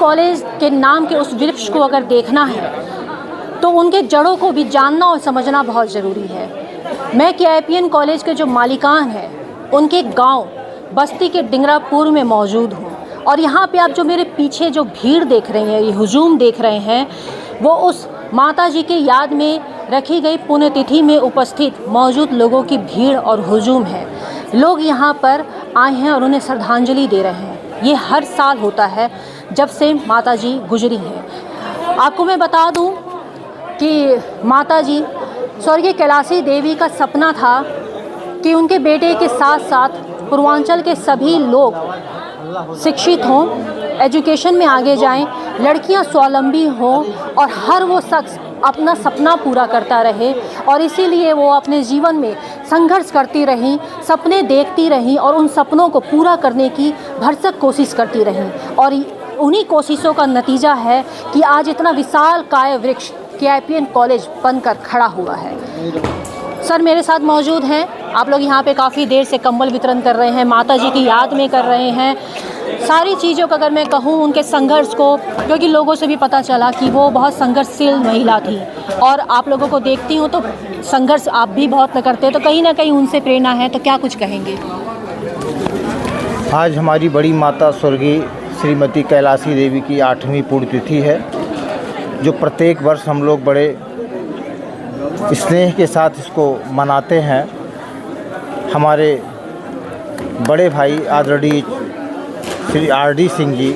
College के नाम के उस वृक्ष को अगर देखना है तो उनके जड़ों को भी जानना और समझना बहुत ज़रूरी है। मैं केआईपीएन कॉलेज के जो मालिकान हैं उनके गांव बस्ती के डिंगरापुर में मौजूद हूँ और यहाँ पे आप जो मेरे पीछे जो भीड़ देख रहे हैं, ये हुजूम देख रहे हैं, वो उस माता जी की याद में रखी गई पुण्यतिथि में उपस्थित मौजूद लोगों की भीड़ और हुजूम है। लोग यहाँ पर आए हैं और उन्हें श्रद्धांजलि दे रहे हैं। ये हर साल होता है जब से माता जी गुजरी हैं। आपको मैं बता दूँ कि माता जी स्वर्गीय कैलाशी देवी का सपना था कि उनके बेटे के साथ साथ पूर्वांचल के सभी लोग शिक्षित हों, एजुकेशन में आगे जाएं, लड़कियां स्वावलंबी हों और हर वो शख्स अपना सपना पूरा करता रहे। और इसीलिए वो अपने जीवन में संघर्ष करती रहीं, सपने देखती रहीं और उन सपनों को पूरा करने की भरसक कोशिश करती रहीं। और उन्हीं कोशिशों का नतीजा है कि आज इतना विशालकाय वृक्ष केआईपीएन कॉलेज बनकर खड़ा हुआ है। सर मेरे साथ मौजूद हैं। आप लोग यहाँ पे काफ़ी देर से कंबल वितरण कर रहे हैं, माता जी की याद में कर रहे हैं। सारी चीज़ों का अगर मैं कहूँ उनके संघर्ष को, क्योंकि लोगों से भी पता चला कि वो बहुत संघर्षशील महिला थी और आप लोगों को देखती हूँ तो संघर्ष आप भी बहुत करते हैं, तो कहीं ना कहीं उनसे प्रेरणा है। तो क्या कुछ कहेंगे? आज हमारी बड़ी माता स्वर्गीय श्रीमती कैलाशी देवी की 8वीं पुण्यतिथि है, जो प्रत्येक वर्ष हम लोग बड़े स्नेह के साथ इसको मनाते हैं। हमारे बड़े भाई आदरणीय श्री आर.डी. सिंह जी,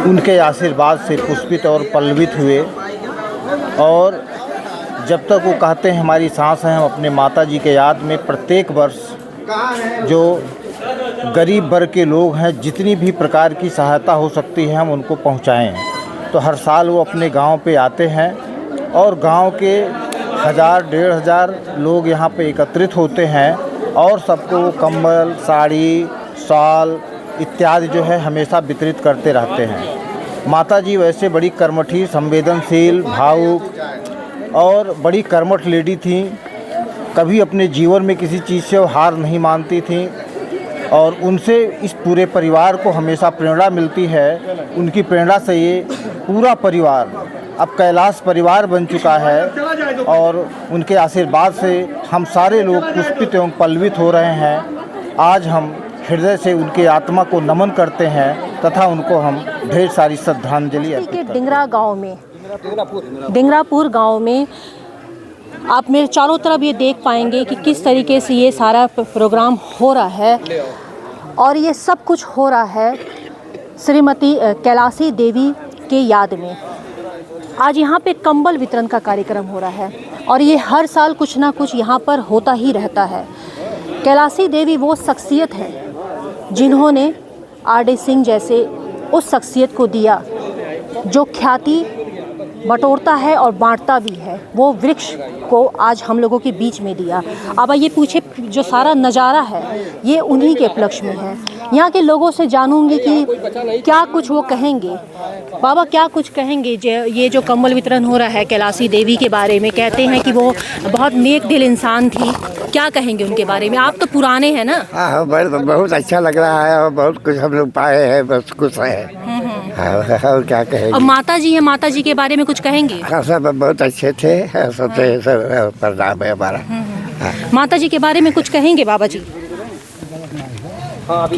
उनके आशीर्वाद से पुष्पित और पल्लवित हुए और जब तक वो कहते हैं हमारी सांस है, हम अपने माता जी के याद में प्रत्येक वर्ष जो गरीब वर्ग के लोग हैं, जितनी भी प्रकार की सहायता हो सकती है हम उनको पहुंचाएं। तो हर साल वो अपने गांव पे आते हैं और गांव के 1000-1500 लोग यहाँ पे एकत्रित होते हैं और सबको कंबल, साड़ी, शॉल इत्यादि जो है हमेशा वितरित करते रहते हैं। माता जी वैसे बड़ी कर्मठी, संवेदनशील, भावुक और बड़ी कर्मठ लेडी थी। कभी अपने जीवन में किसी चीज़ से हार नहीं मानती थी और उनसे इस पूरे परिवार को हमेशा प्रेरणा मिलती है। उनकी प्रेरणा से ये पूरा परिवार अब कैलाश परिवार बन चुका है और उनके आशीर्वाद से हम सारे लोग पुष्पित एवं पल्लवित हो रहे हैं। आज हम हृदय से उनकी आत्मा को नमन करते हैं तथा उनको हम ढेर सारी श्रद्धांजलि अर्पित करते हैं। डिंगरापुर गांव में आप मेरे चारों तरफ ये देख पाएंगे कि किस तरीके से ये सारा प्रोग्राम हो रहा है और ये सब कुछ हो रहा है श्रीमती कैलाशी देवी के याद में। आज यहाँ पे कंबल वितरण का कार्यक्रम हो रहा है और ये हर साल कुछ ना कुछ यहाँ पर होता ही रहता है। कैलाशी देवी वो शख्सियत है जिन्होंने आर.डी. सिंह जैसे उस शख्सियत को दिया जो ख्याति बटोरता है और बांटता भी है। वो वृक्ष को आज हम लोगों के बीच में दिया। अब ये पूछे जो सारा नज़ारा है ये उन्हीं के उपलक्ष्य में है। यहाँ के लोगों से जानूंगी कि क्या कुछ वो कहेंगे। बाबा क्या कुछ कहेंगे? ये जो कंबल वितरण हो रहा है कैलाशी देवी के बारे में, कहते हैं कि वो बहुत नेक दिल इंसान थी, क्या कहेंगे उनके बारे में? आप तो पुराने हैं ना। हाँ, बहुत अच्छा लग रहा है और बहुत कुछ हम लोग पाए हैं, बस खुश है। और क्या कहेंगे? और माता जी है, माता जी के बारे में कुछ कहेंगे? हाँ, सब बहुत अच्छे थे, सबसे सब प्रणाम है हमारा। माता जी के बारे में कुछ कहेंगे बाबा जी?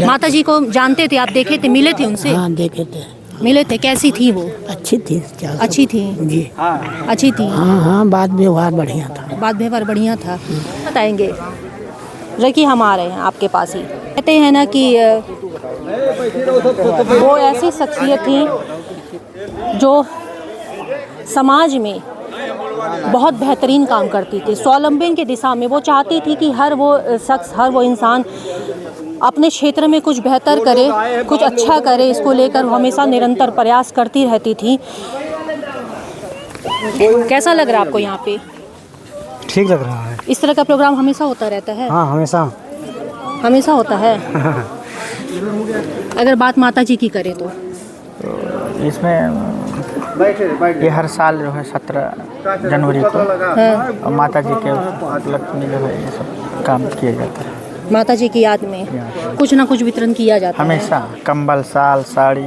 माता जी को जानते थे आप? देखे थे, मिले थे उनसे? हाँ, देखे थे, मिले थे। कैसी थी वो? अच्छी थी। अच्छी थी जी, अच्छी थी। हाँ, बात व्यवहार बढ़िया था। बात व्यवहार बढ़िया था। बताएंगे रखी, हम आ रहे हैं आपके पास ही। कहते हैं ना कि वो ऐसी शख्सियत थी जो समाज में बहुत बेहतरीन काम करती थी। स्वावलंबन की दिशा में वो चाहती थी कि हर वो शख्स, हर वो इंसान अपने क्षेत्र में कुछ बेहतर करे, कुछ अच्छा करे। इसको लेकर वो हमेशा निरंतर प्रयास करती रहती थी। कैसा लग रहा है आपको यहाँ पे? ठीक लग रहा है। इस तरह का प्रोग्राम हमेशा होता रहता है? हाँ, हमेशा होता है। अगर बात माता जी की करें तो इसमें ये हर साल जो है 17 जनवरी को माता जी के उपलक्ष्य में जो है ये सब काम किया जाता है। माता जी की याद में कुछ ना कुछ वितरण किया जाता है हमेशा। कंबल, साल, साड़ी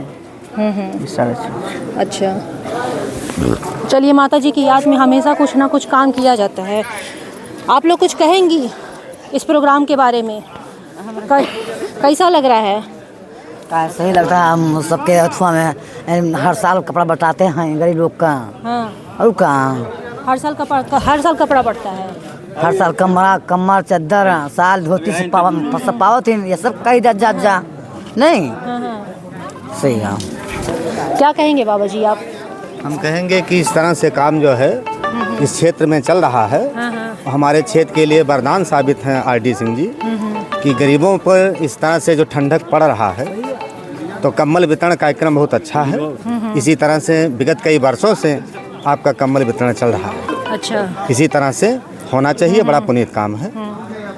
इस सारा चीज़। अच्छा, चलिए, माता जी की याद में हमेशा कुछ ना कुछ काम किया जाता है। आप लोग कुछ कहेंगी इस प्रोग्राम के बारे में? कैसा लग रहा है? सही लगता है। हम सबके अथवा में हर साल कपड़ा बटाते हैं गरीब लोग का। हाँ, और कहाँ हर साल कपड़ा बढ़ता है। हर साल कमर चद्दर साल धोती से पावत ये सब कहीं जा नहीं। हाँ हाँ, सही है। क्या कहेंगे बाबा जी आप? हम कहेंगे कि इस तरह से काम जो है इस क्षेत्र में चल रहा है, हमारे क्षेत्र के लिए वरदान साबित हैं आरडी सिंह जी कि गरीबों पर इस तरह से जो ठंडक पड़ रहा है तो कम्बल वितरण कार्यक्रम बहुत अच्छा है। इसी तरह से विगत कई वर्षों से आपका कम्बल वितरण चल रहा है। अच्छा, इसी तरह से होना चाहिए, बड़ा पुनीत काम है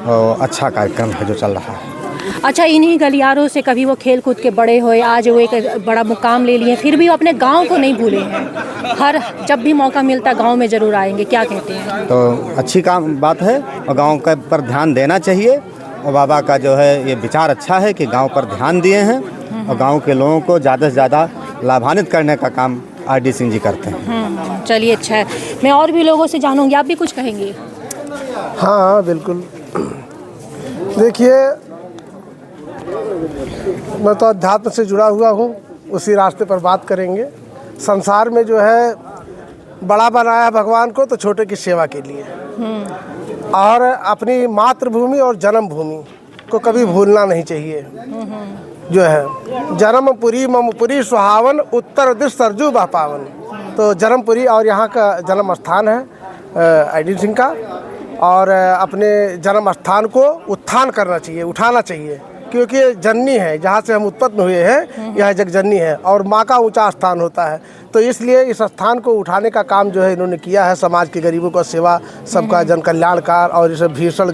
और अच्छा कार्यक्रम है जो चल रहा है। अच्छा, इन्हीं गलियारों से कभी वो खेल कूद के बड़े हुए, आज वो एक बड़ा मुकाम ले लिए, फिर भी वो अपने गांव को नहीं भूले हैं। हर जब भी मौका मिलता गांव में ज़रूर आएंगे। क्या कहते हैं? तो अच्छी बात है और गांव का पर ध्यान देना चाहिए। और बाबा का जो है ये विचार अच्छा है कि गांव पर ध्यान दिए हैं और गांव के लोगों को ज़्यादा से ज़्यादा लाभान्वित करने का काम आरडी सिंह जी करते हैं। चलिए, अच्छा है। मैं और भी लोगों से जानूँगी, आप भी कुछ कहेंगे? हाँ बिल्कुल। देखिए, मैं तो अध्यात्म से जुड़ा हुआ हूँ, उसी रास्ते पर बात करेंगे। संसार में जो है बड़ा बनाया भगवान को तो छोटे की सेवा के लिए, और अपनी मातृभूमि और जन्मभूमि को कभी भूलना नहीं चाहिए। जो है जन्मपुरी ममपुरी सुहावन, उत्तर दिश सरजू बह पावन। तो जन्मपुरी और यहाँ का जन्म स्थान है आरडी सिंह का, और अपने जन्म स्थान को उत्थान करना चाहिए, उठाना चाहिए, क्योंकि जननी है, जहाँ से हम उत्पन्न हुए हैं यह जगजननी है और माँ का ऊंचा स्थान होता है। तो इसलिए इस स्थान को उठाने का काम जो है इन्होंने किया है। समाज के गरीबों का सेवा, सबका जन कल्याणकार, और इस भीषण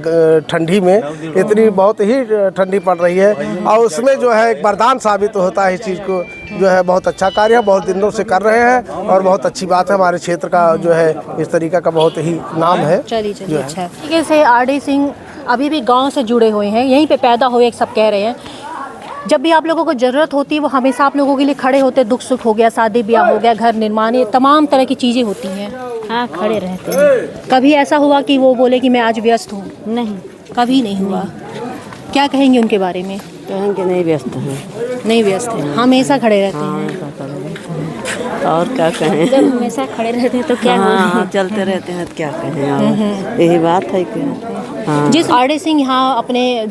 ठंडी में, इतनी बहुत ही ठंडी पड़ रही है, और उसमें जो है एक वरदान साबित होता है। इस चीज़ को जो है बहुत अच्छा कार्य है, बहुत दिनों से कर रहे हैं और बहुत अच्छी बात है। हमारे क्षेत्र का जो है इस तरीका का बहुत ही नाम है। चलिए, अच्छा है। ठीक है, से आरडी सिंह अभी भी गांव से जुड़े हुए हैं, यहीं पे पैदा हुए, सब कह रहे हैं। जब भी आप लोगों को ज़रूरत होती है वो हमेशा आप लोगों के लिए खड़े होते हैं। दुख सुख हो गया, शादी ब्याह हो गया, घर निर्माण, ये तमाम तरह की चीज़ें होती हैं। हाँ, खड़े रहते हैं। कभी ऐसा हुआ कि वो बोले कि मैं आज व्यस्त हूँ? नहीं, कभी नहीं हुआ। क्या कहेंगे उनके बारे में? कहेंगे नहीं व्यस्त हैं। नहीं व्यस्त हैं, हमेशा खड़े रहते हैं। और क्या कहें? जब हमेशा खड़े रहते हैं तो क्या हाँ, चलते रहते हैं तो क्या कहें? और यही बात है कि हाँ। जिस आरडी सिंह यहाँ अपने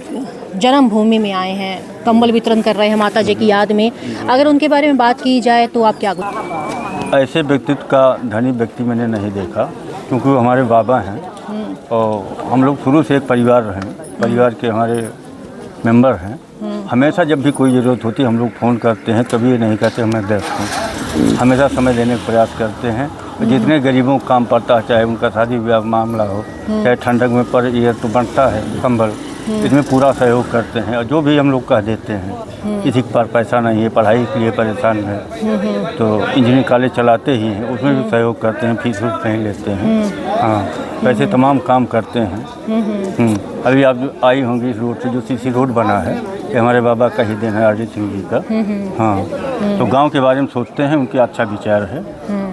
जन्मभूमि में आए हैं, कंबल वितरण कर रहे हैं माता जी की याद में, अगर उनके बारे में बात की जाए तो आप क्या? ऐसे व्यक्तित्व का धनी व्यक्ति मैंने नहीं देखा, क्योंकि वो हमारे बाबा हैं और हम लोग शुरू से एक परिवार रहे, परिवार के हमारे मेंबर हैं। हमेशा जब भी कोई ज़रूरत होती है हम लोग फ़ोन करते हैं, कभी ये नहीं कहते मैं व्यस्त हूँ। हमेशा समय देने का प्रयास करते हैं। जितने गरीबों को काम पड़ता है, चाहे उनका शादी ब्याह मामला हो, चाहे ठंडक में पड़ ये तो बनता है कंबल, इसमें पूरा सहयोग करते हैं। और जो भी हम लोग कह देते हैं, किसी के पास पैसा नहीं है, पढ़ाई के लिए परेशान है, तो इंजीनियरिंग कॉलेज चलाते ही हैं, उसमें भी सहयोग करते हैं, फीस नहीं लेते हैं। हाँ, वैसे तमाम काम करते हैं। अभी आप आई होंगी इस रोड से, जो सीसी रोड बना है, ये हमारे बाबा का ही देन है, आरडी सिंह जी का। हाँ, तो गांव के बारे में सोचते हैं, उनके अच्छा विचार है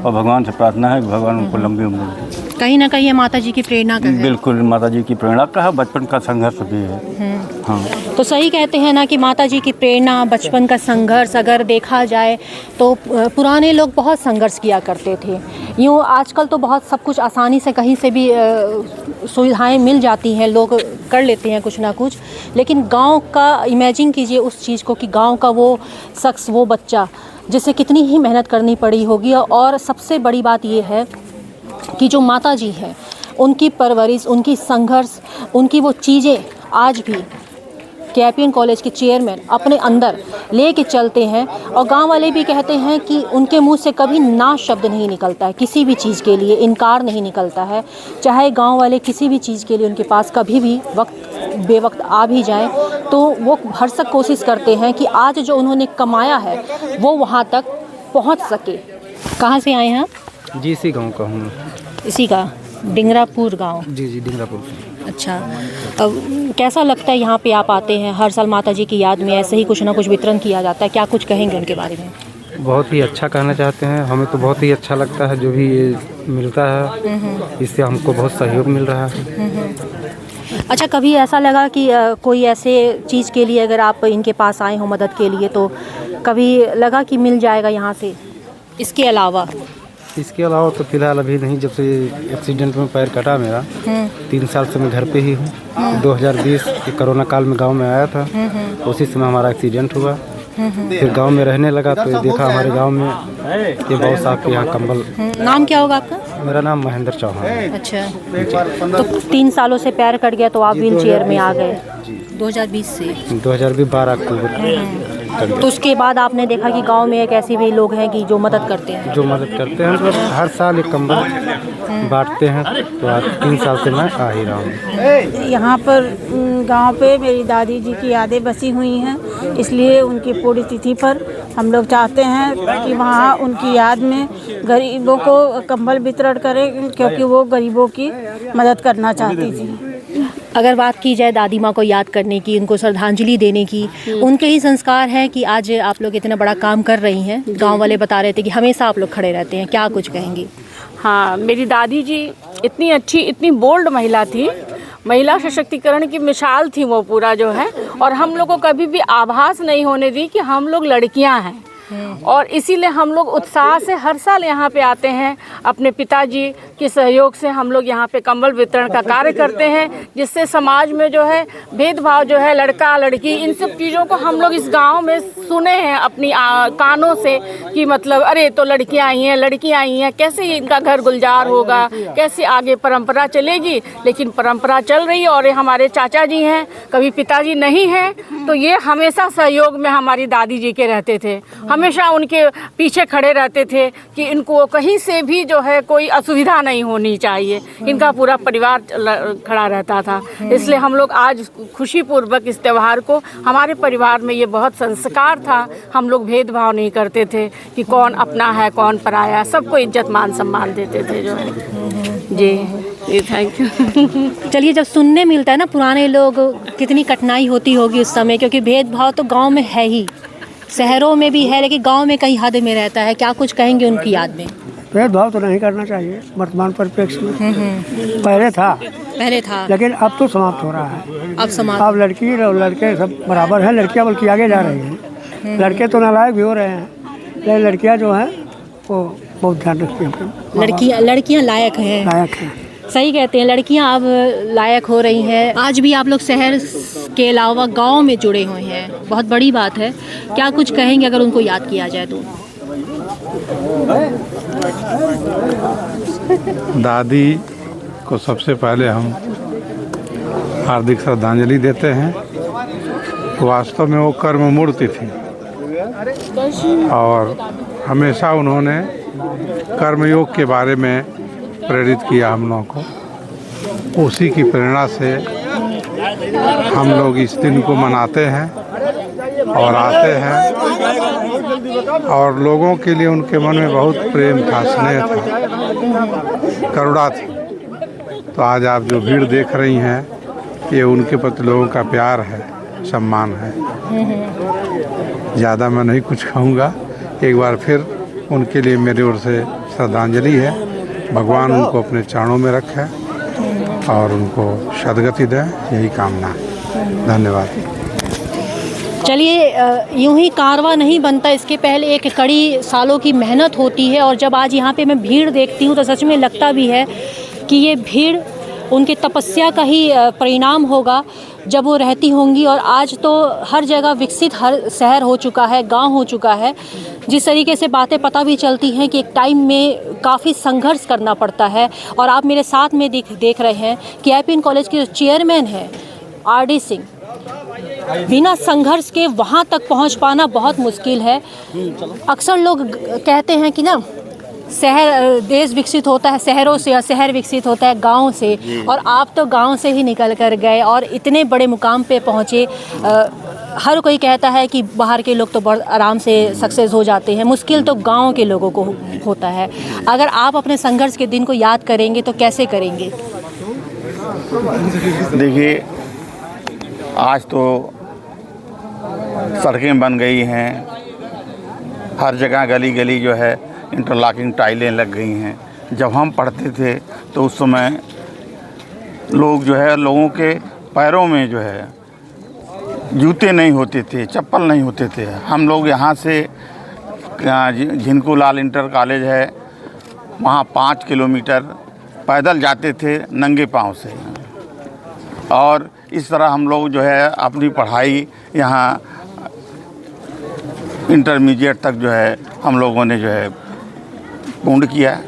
और भगवान से प्रार्थना है कि भगवान उनको लंबी उम्र दे। कहीं ना कहीं ये माता जी की प्रेरणा का है। बिल्कुल, माता जी की प्रेरणा का है, बचपन का संघर्ष भी है। हाँ, तो सही कहते हैं ना कि माता जी की प्रेरणा, बचपन का संघर्ष, अगर देखा जाए तो पुराने लोग बहुत संघर्ष किया करते थे। यूँ आजकल तो बहुत सब कुछ आसानी से कहीं से भी सुविधाएं मिल जाती हैं, लोग कर लेते हैं कुछ ना कुछ, लेकिन गांव का इमेजिन कीजिए उस चीज़ को कि गांव का वो शख्स, वो बच्चा जिसे कितनी ही मेहनत करनी पड़ी होगी। और सबसे बड़ी बात ये है कि जो माता जी है, उनकी परवरिश, उनकी संघर्ष, उनकी वो चीज़ें आज भी केआईपीएन कॉलेज के चेयरमैन अपने अंदर ले के चलते हैं। और गांव वाले भी कहते हैं कि उनके मुंह से कभी ना शब्द नहीं निकलता है, किसी भी चीज़ के लिए इनकार नहीं निकलता है। चाहे गांव वाले किसी भी चीज़ के लिए उनके पास कभी भी बेवक्त आ भी जाएं, तो वो भरसक कोशिश करते हैं कि आज जो उन्होंने कमाया है वो वहाँ तक पहुँच सके। कहाँ से आए हैं आप? जी, इसी गाँव का हूँ। इसी का डिंगरापुर गांव? जी, डिंगरापुर। अच्छा, अब कैसा लगता है यहाँ पे आप आते हैं, हर साल माता जी की याद में ऐसे ही कुछ ना कुछ वितरण किया जाता है, क्या कुछ कहेंगे उनके बारे में? बहुत ही अच्छा कहना चाहते हैं। हमें तो बहुत ही अच्छा लगता है जो भी ये मिलता है, इससे हमको बहुत सहयोग मिल रहा है। अच्छा, कभी ऐसा लगा कि कोई ऐसे चीज़ के लिए अगर आप इनके पास आए हो मदद के लिए, तो कभी लगा कि मिल जाएगा यहाँ से? इसके अलावा तो फिलहाल अभी नहीं। जब से एक्सीडेंट में पैर कटा मेरा, 3 साल से मैं घर पे ही हूँ। 2020 के कोरोना काल में गांव में आया था, उसी समय हमारा एक्सीडेंट हुआ। फिर गांव में रहने लगा तो देखा हमारे गांव में ये बहुत साहब के यहाँ कंबल। नाम क्या होगा आपका? मेरा नाम महेंद्र चौहान है। अच्छा, तो 3 सालों से पैर कट गया तो आप व्हील चेयर में आ गए 2020 से? 2012 अक्टूबर। तो उसके बाद आपने देखा कि गांव में एक ऐसे भी लोग हैं कि जो मदद करते हैं? मतलब हर साल एक कंबल बांटते हैं। तो आज 3 साल से मैं आ ही रहा हूँ। यहाँ पर गांव पे मेरी दादी जी की यादें बसी हुई हैं, इसलिए उनकी पूरी तिथि पर हम लोग चाहते हैं कि वहाँ उनकी याद में गरीबों को कंबल वितरण करें, क्योंकि वो गरीबों की मदद करना चाहती थी। अगर बात की जाए दादी माँ को याद करने की, उनको श्रद्धांजलि देने की, उनके ही संस्कार हैं कि आज आप लोग इतना बड़ा काम कर रही हैं। गांव वाले बता रहे थे कि हमेशा आप लोग खड़े रहते हैं, क्या कुछ कहेंगी? हाँ, मेरी दादी जी इतनी अच्छी, इतनी बोल्ड महिला थी। महिला सशक्तिकरण की मिसाल थी वो पूरा जो है। और हम लोग को कभी भी आभास नहीं होने दी कि हम लोग लड़कियां हैं। और इसीलिए हम लोग उत्साह से हर साल यहाँ पे आते हैं। अपने पिताजी के सहयोग से हम लोग यहाँ पे कंबल वितरण का कार्य करते हैं, जिससे समाज में जो है भेदभाव जो है लड़का लड़की, इन सब चीज़ों को हम लोग इस गांव में सुने हैं अपनी कानों से कि मतलब अरे तो लड़कियाँ आई हैं, लड़कियाँ आई हैं, कैसे इनका घर गुलजार होगा, कैसे आगे परंपरा चलेगी। लेकिन परंपरा चल रही है। और ये हमारे चाचा जी हैं, कभी पिताजी नहीं हैं, तो ये हमेशा सहयोग में हमारी दादी जी के रहते थे। हमेशा उनके पीछे खड़े रहते थे कि इनको कहीं से भी जो है कोई असुविधा नहीं होनी चाहिए। इनका पूरा परिवार खड़ा रहता था। इसलिए हम लोग आज खुशीपूर्वक इस त्यौहार को, हमारे परिवार में ये बहुत संस्कार था। हम लोग भेदभाव नहीं करते थे कि कौन अपना है कौन पराया, सबको इज्जत मान सम्मान देते थे जो है। जी, थैंक यू। चलिए, जब सुनने मिलता है ना पुराने लोग, कितनी कठिनाई होती होगी उस समय, क्योंकि भेदभाव तो गाँव में है ही, शहरों में भी है, लेकिन गांव में कई हद में रहता है। क्या कुछ कहेंगे उनकी याद में? भेदभाव तो नहीं करना चाहिए वर्तमान परिप्रेक्ष्य में। पहले था, लेकिन अब तो समाप्त हो रहा है। अब लड़की और लड़के सब बराबर हैं। लड़कियां बल्कि आगे जा रही हैं। लड़के तो नालायक भी हो रहे हैं, लेकिन लड़कियां जो हैं वो बहुत ध्यान रखती हैं। लड़कियां लायक हैं। सही कहते हैं, लड़कियां अब लायक हो रही हैं। आज भी आप लोग शहर के अलावा गांव में जुड़े हुए हैं, बहुत बड़ी बात है। क्या कुछ कहेंगे अगर उनको याद किया जाए तो? दादी को सबसे पहले हम हार्दिक श्रद्धांजलि देते हैं। वास्तव में वो कर्म मूर्ति थी और हमेशा उन्होंने कर्मयोग के बारे में प्रेरित किया हम लोगों को। उसी की प्रेरणा से हम लोग इस दिन को मनाते हैं और आते हैं। और लोगों के लिए उनके मन में बहुत प्रेम था, स्नेह था, करुणा थी। तो आज आप जो भीड़ देख रही हैं, ये उनके प्रति लोगों का प्यार है, सम्मान है। ज़्यादा मैं नहीं कुछ कहूँगा। एक बार फिर उनके लिए मेरी ओर से श्रद्धांजलि है। भगवान उनको अपने चरणों में रखे और उनको सद्गति दे, यही कामना है। धन्यवाद। चलिए, यूं ही कारवां नहीं बनता, इसके पहले एक कड़ी सालों की मेहनत होती है। और जब आज यहाँ पे मैं भीड़ देखती हूँ तो सच में लगता भी है कि ये भीड़ उनके तपस्या का ही परिणाम होगा जब वो रहती होंगी। और आज तो हर जगह विकसित हर शहर हो चुका है, गांव हो चुका है। जिस तरीके से बातें पता भी चलती हैं कि एक टाइम में काफ़ी संघर्ष करना पड़ता है। और आप मेरे साथ में देख रहे हैं कि आईपीएन कॉलेज के जो चेयरमैन हैं आरडी सिंह, बिना संघर्ष के वहाँ तक पहुँच पाना बहुत मुश्किल है। अक्सर लोग कहते हैं कि ना शहर देश विकसित होता है शहरों से, या शहर विकसित होता है गांव से। और आप तो गांव से ही निकल कर गए और इतने बड़े मुकाम पे पहुँचे। हर कोई कहता है कि बाहर के लोग तो बहुत आराम से सक्सेस हो जाते हैं, मुश्किल तो गांव के लोगों को होता है। अगर आप अपने संघर्ष के दिन को याद करेंगे तो कैसे करेंगे? देखिए, आज तो सड़कें बन गई हैं, हर जगह गली गली जो है इंटरलॉकिंग टाइलें लग गई हैं। जब हम पढ़ते थे तो उस समय लोग जो है, लोगों के पैरों में जो है जूते नहीं होते थे, चप्पल नहीं होते थे। हम लोग यहाँ से झिनको लाल इंटर कॉलेज है, वहाँ 5 किलोमीटर पैदल जाते थे नंगे पाँव से। और इस तरह हम लोग जो है अपनी पढ़ाई यहाँ इंटरमीडिएट तक जो है हम लोगों ने जो है पूर्ण किया।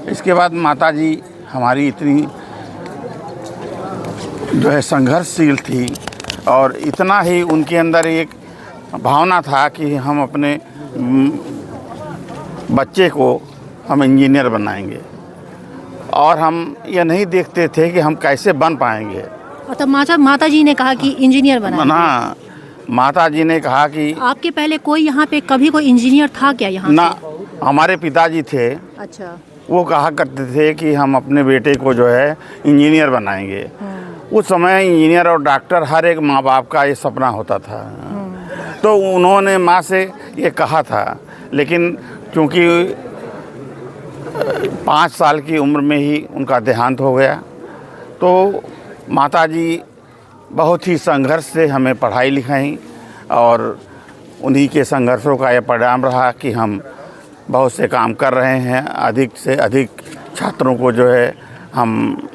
इसके बाद माताजी हमारी इतनी जो है संघर्षशील थी और इतना ही उनके अंदर एक भावना था कि हम अपने बच्चे को हम इंजीनियर बनाएंगे, और हम ये नहीं देखते थे कि हम कैसे बन पाएंगे। तो माता जी ने कहा कि इंजीनियर बनाएंगे। ना, माता जी ने कहा कि आपके पहले कोई यहाँ पे कभी कोई इंजीनियर था क्या यहाँ ना? हमारे पिताजी थे, अच्छा, वो कहा करते थे कि हम अपने बेटे को जो है इंजीनियर बनाएंगे। उस समय इंजीनियर और डॉक्टर हर एक माँ बाप का ये सपना होता था। तो उन्होंने माँ से ये कहा था, लेकिन क्योंकि 5 साल की उम्र में ही उनका देहांत हो गया, तो माताजी बहुत ही संघर्ष से हमें पढ़ाई लिखाई, और उन्हीं के संघर्षों का यह परिणाम रहा कि हम बहुत से काम कर रहे हैं। अधिक से अधिक छात्रों को जो है हम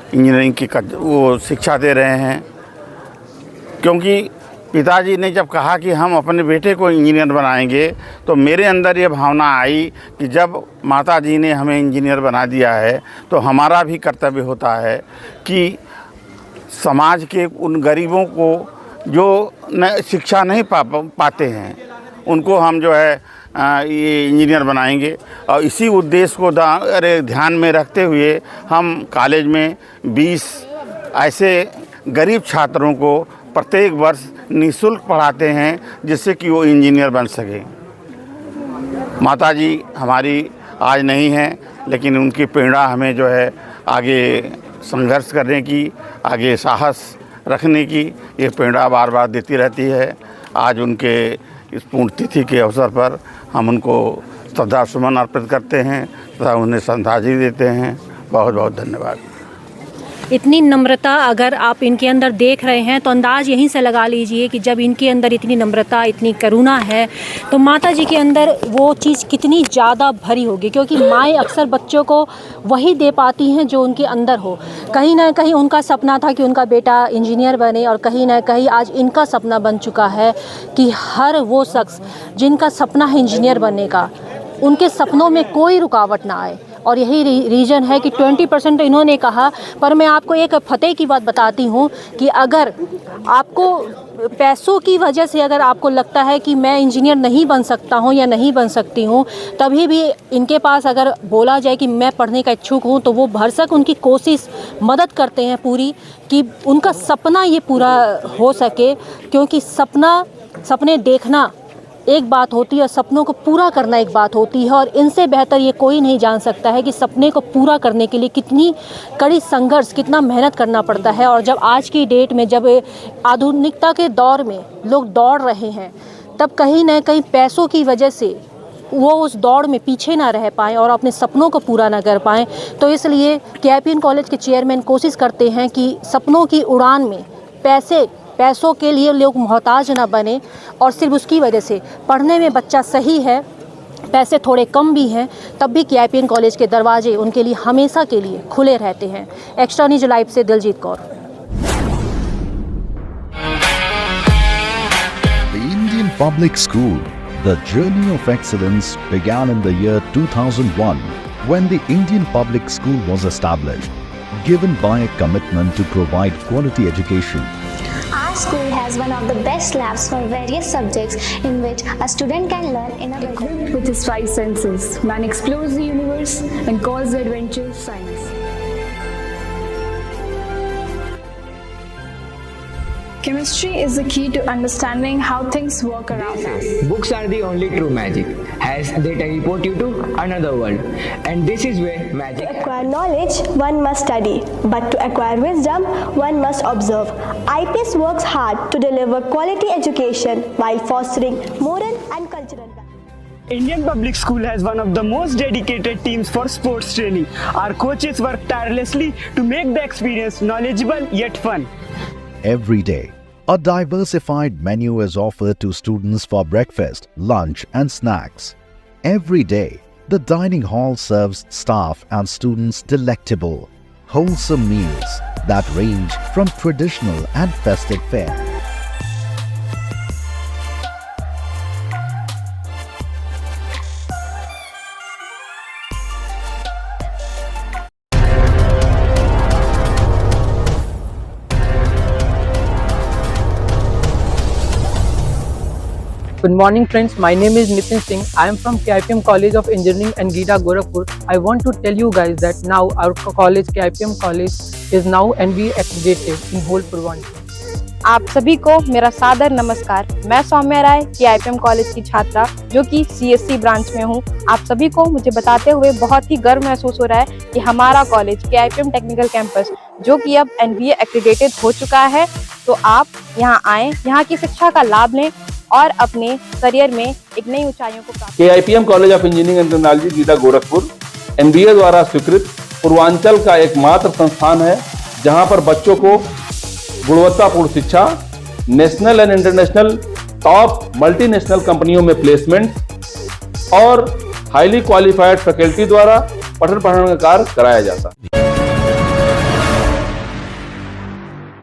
इंजीनियरिंग की वो शिक्षा दे रहे हैं। क्योंकि पिताजी ने जब कहा कि हम अपने बेटे को इंजीनियर बनाएंगे, तो मेरे अंदर ये भावना आई कि जब माताजी ने हमें इंजीनियर बना दिया है तो हमारा भी कर्तव्य होता है कि समाज के उन गरीबों को जो शिक्षा नहीं पाते हैं उनको हम जो है ये इंजीनियर बनाएंगे। और इसी उद्देश्य को ध्यान में रखते हुए हम कॉलेज में 20 ऐसे गरीब छात्रों को प्रत्येक वर्ष निःशुल्क पढ़ाते हैं, जिससे कि वो इंजीनियर बन सके। माताजी हमारी आज नहीं हैं, लेकिन उनकी प्रेरणा हमें जो है आगे संघर्ष करने की, आगे साहस रखने की ये प्रेरणा बार बार देती रहती है। आज उनके इस पुण्यतिथि के अवसर पर हम उनको श्रद्धासुमन अर्पित करते हैं तथा उन्हें श्रद्धांजलि देते हैं। बहुत बहुत धन्यवाद। इतनी नम्रता अगर आप इनके अंदर देख रहे हैं तो अंदाज़ यहीं से लगा लीजिए कि जब इनके अंदर इतनी नम्रता, इतनी करुणा है, तो माता जी के अंदर वो चीज़ कितनी ज़्यादा भरी होगी। क्योंकि माएँ अक्सर बच्चों को वही दे पाती हैं जो उनके अंदर हो। कहीं ना कहीं उनका सपना था कि उनका बेटा इंजीनियर बने, और कहीं ना कहीं आज इनका सपना बन चुका है कि हर वो शख्स जिनका सपना है इंजीनियर बनने का, उनके सपनों में कोई रुकावट ना आए। और यही रीज़न है कि 20% इन्होंने कहा। पर मैं आपको एक फतेह की बात बताती हूँ कि अगर आपको पैसों की वजह से अगर आपको लगता है कि मैं इंजीनियर नहीं बन सकता हूँ या नहीं बन सकती हूँ, तभी भी इनके पास अगर बोला जाए कि मैं पढ़ने का इच्छुक हूँ, तो वो भरसक उनकी कोशिश मदद करते हैं पूरी कि उनका सपना ये पूरा हो सके। क्योंकि सपने देखना एक बात होती है और सपनों को पूरा करना एक बात होती है, और इनसे बेहतर ये कोई नहीं जान सकता है कि सपने को पूरा करने के लिए कितनी कड़ी संघर्ष, कितना मेहनत करना पड़ता है। और जब आज की डेट में, जब आधुनिकता के दौर में लोग दौड़ रहे हैं, तब कहीं ना कहीं पैसों की वजह से वो उस दौड़ में पीछे ना रह पाएँ और अपने सपनों को पूरा ना कर पाएँ। तो इसलिए केआईपीएन कॉलेज के चेयरमैन कोशिश करते हैं कि सपनों की उड़ान में पैसों के लिए लोग मोहताज ना बने, और सिर्फ उसकी वजह से पढ़ने में बच्चा सही है, पैसे थोड़े कम भी हैं, तब भी केआईपीएन कॉलेज के दरवाजे उनके लिए हमेशा के लिए खुले रहते हैं। एक्स्ट्रा न्यूज़ लाइव से Diljit Kaur. The Indian Public School, the journey of excellence began in the year 2001 when the Indian Public School was established, given by a commitment to provide quality education. Our school has one of the best labs for various subjects in which a student can learn in a equipped with his 5 senses. Man explores the universe and calls the adventure science. Chemistry is the key to understanding how things work around us. Books are the only true magic, as they teleport you to another world. And this is where magic To acquire knowledge, one must study. But to acquire wisdom, one must observe. IPS works hard to deliver quality education while fostering moral and cultural values. Indian Public School has one of the most dedicated teams for sports training. Our coaches work tirelessly to make the experience knowledgeable yet fun. Every day, a diversified menu is offered to students for breakfast, lunch and snacks. Every day, the dining hall serves staff and students delectable, wholesome meals that range from traditional and festive fare. Good morning friends, my name is Nitin Singh. I am from KIPM College of Engineering and Gita Gorakhpur. I want to tell you guys that now our college, KIPM College, is now NBA accredited in whole Purvanchal. आप सभी को मेरा सादर नमस्कार। मैं सौम्या राय KIPM college की छात्रा जो कि CSC ब्रांच में हूँ। आप सभी को मुझे बताते हुए बहुत ही गर्व महसूस हो रहा है कि हमारा कॉलेज KIPM टेक्निकल कैंपस जो कि अब NBA एक्रेडिटेड हो चुका है। तो आप यहाँ आएँ, यहाँ की शिक्षा का लाभ लें और अपने करियर में एक नई ऊंचाइयों को प्राप्त। KIPM college of engineering and technology Gita Gorakhpur NBA द्वारा स्वीकृत पूर्वांचल का एकमात्र संस्थान है जहां पर बच्चों को गुणवत्तापूर्ण शिक्षा, national and international top multinational कंपनियों में प्लेसमेंट और हाईली क्वालिफाइड फैकल्टी द्वारा पठन पाठन का कार्य कराया जाता है।